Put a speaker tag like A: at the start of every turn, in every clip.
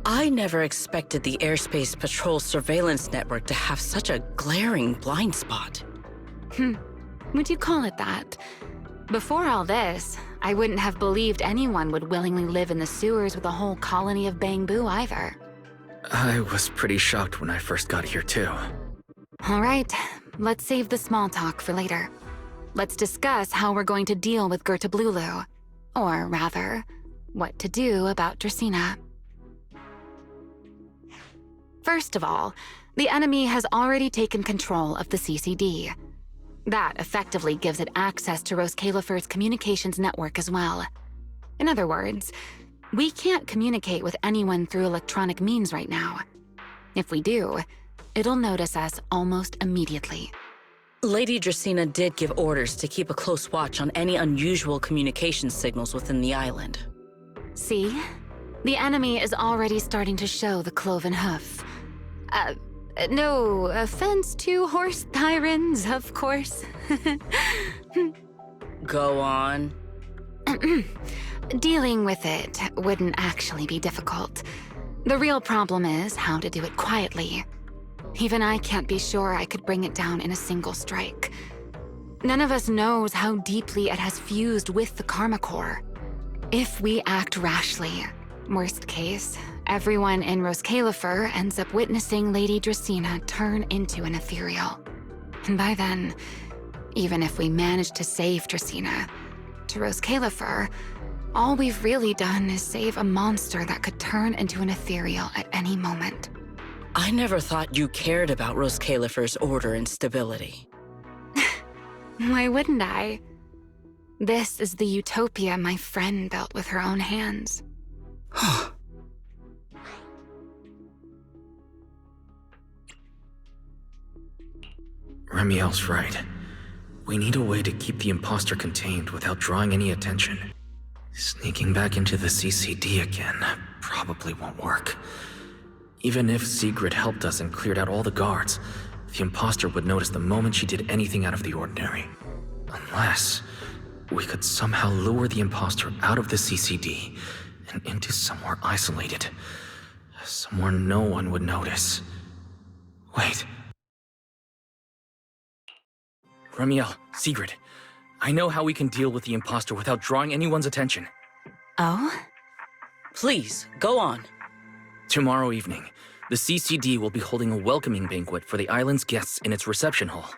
A: I never expected the Airspace Patrol surveillance network to have such a glaring blind spot.
B: Would you call it that? Before all this, I wouldn't have believed anyone would willingly live in the sewers with a whole colony of bamboo either.
C: I was pretty shocked when I first got here too.
B: All right, let's save the small talk for later. Let's discuss how we're going to deal with Gertablulu. Or rather, what to do about Dracaena. First of all, the enemy has already taken control of the CCD. That effectively gives it access to Roskalifer's communications network as well. In other words, we can't communicate with anyone through electronic means right now. If we do, it'll notice us almost immediately.
A: Lady Dracaena did give orders to keep a close watch on any unusual communication signals within the island.
B: See? The enemy is already starting to show the cloven hoof. No offense to horse tyrants, of course.
A: Go on.
B: Dealing with it wouldn't actually be difficult. The real problem is how to do it quietly. Even I can't be sure I could bring it down in a single strike. None of us knows how deeply it has fused with the Karma Core. If we act rashly, worst case, everyone in Roskalifer ends up witnessing Lady Dracaena turn into an ethereal. And by then, even if we manage to save Dracaena, to Roskalifer, all we've really done is save a monster that could turn into an ethereal at any moment.
A: I never thought you cared about Roskalifer's order and stability.
B: Why wouldn't I? This is the utopia my friend built with her own hands.
C: Remiel's right. We need a way to keep the imposter contained without drawing any attention. Sneaking back into the CCD again probably won't work. Even if Sigrid helped us and cleared out all the guards, the imposter would notice the moment she did anything out of the ordinary. Unless we could somehow lure the imposter out of the CCD and into somewhere isolated. Somewhere no one would notice. Wait. Remiel, Sigrid, I know how we can deal with the imposter without drawing anyone's attention.
B: Oh?
A: Please, go on.
C: Tomorrow evening, the CCD will be holding a welcoming banquet for the island's guests in its reception hall.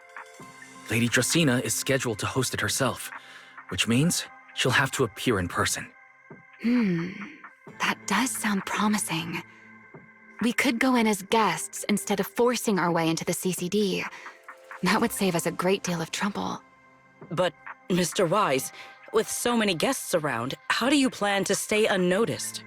C: Lady Dracaena is scheduled to host it herself, which means she'll have to appear in person.
B: That does sound promising. We could go in as guests instead of forcing our way into the CCD. That would save us a great deal of trouble.
A: But, Mr. Wise, with so many guests around, how do you plan to stay unnoticed?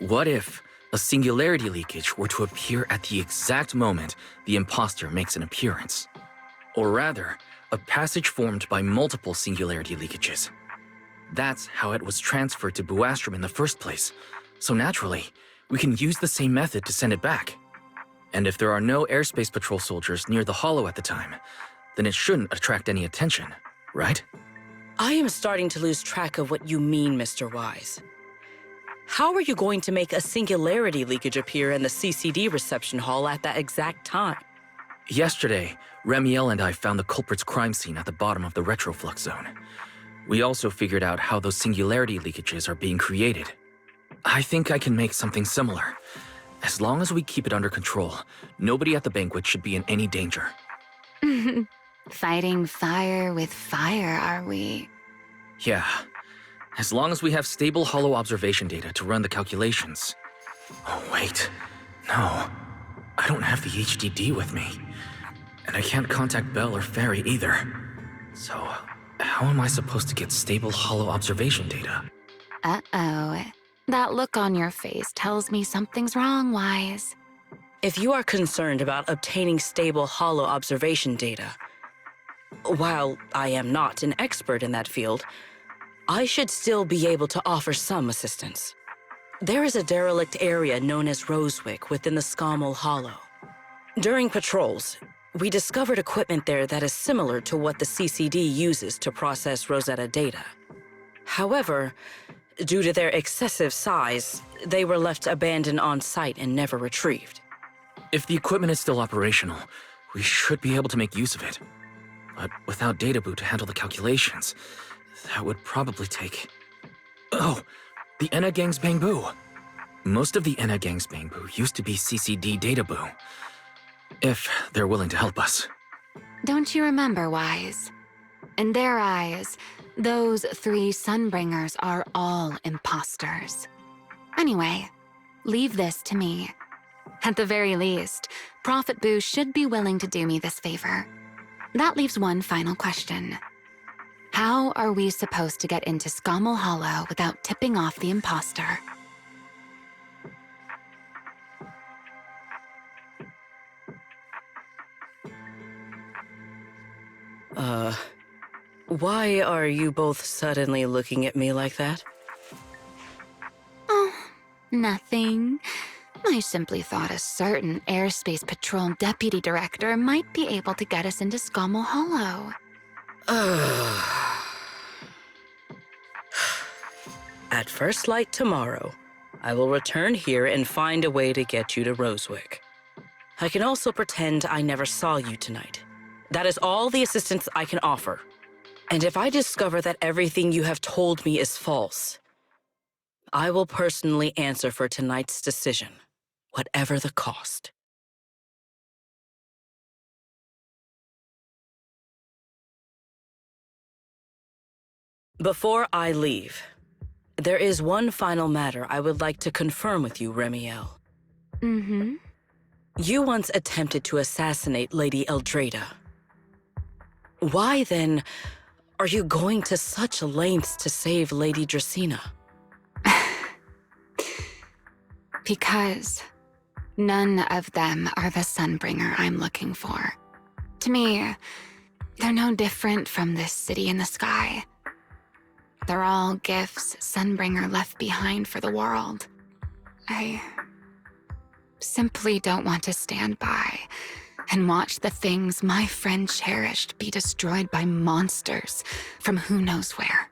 C: What if a singularity leakage were to appear at the exact moment the imposter makes an appearance? Or rather, a passage formed by multiple singularity leakages. That's how it was transferred to Buastrom in the first place, so naturally, we can use the same method to send it back. And if there are no airspace patrol soldiers near the hollow at the time, then it shouldn't attract any attention, right?
A: I am starting to lose track of what you mean, Mr. Wise. How are you going to make a singularity leakage appear in the CCD reception hall at that exact time?
C: Yesterday, Remiel and I found the culprit's crime scene at the bottom of the retroflux zone. We also figured out how those singularity leakages are being created. I think I can make something similar. As long as we keep it under control, nobody at the banquet should be in any danger.
B: Fighting fire with fire, are we?
C: Yeah. As long as we have stable hollow observation data to run the calculations. Oh, wait. No. I don't have the HDD with me. And I can't contact Belle or Ferry either. So, how am I supposed to get stable hollow observation data?
B: Uh-oh. That look on your face tells me something's wrong, Wise.
A: If you are concerned about obtaining stable hollow observation data, while I am not an expert in that field, I should still be able to offer some assistance. There is a derelict area known as Rosewick within the Scommel Hollow. During patrols, we discovered equipment there that is similar to what the CCD uses to process Rosetta data. However, Due to their excessive size, they were left abandoned on site and never retrieved.
C: If the equipment is still operational, we should be able to make use of it. But without data boot to handle the calculations, that would probably take... Oh, the Enna Gang's Bangbu. Most of the Enna Gang's Bangbu used to be CCD data boo. If they're willing to help us.
B: Don't you remember, Wise? In their eyes, those 3 Sunbringers are all imposters. Anyway, leave this to me. At the very least, Prophet Boo should be willing to do me this favor. That leaves one final question. How are we supposed to get into Scommel Hollow without tipping off the imposter?
A: Why are you both suddenly looking at me like that?
B: Oh, nothing. I simply thought a certain Airspace Patrol Deputy Director might be able to get us into Scommel Hollow.
A: At first light tomorrow, I will return here and find a way to get you to Rosewick. I can also pretend I never saw you tonight. That is all the assistance I can offer. And if I discover that everything you have told me is false, I will personally answer for tonight's decision, whatever the cost. Before I leave, there is one final matter I would like to confirm with you, Remiel.
B: Mm-hmm.
A: You once attempted to assassinate Lady Eldrada. Why, then, are you going to such lengths to save Lady Dracena?
B: Because none of them are the Sunbringer I'm looking for. To me, they're no different from this city in the sky. They're all gifts Sunbringer left behind for the world. I simply don't want to stand by and watch the things my friend cherished be destroyed by monsters from who knows where.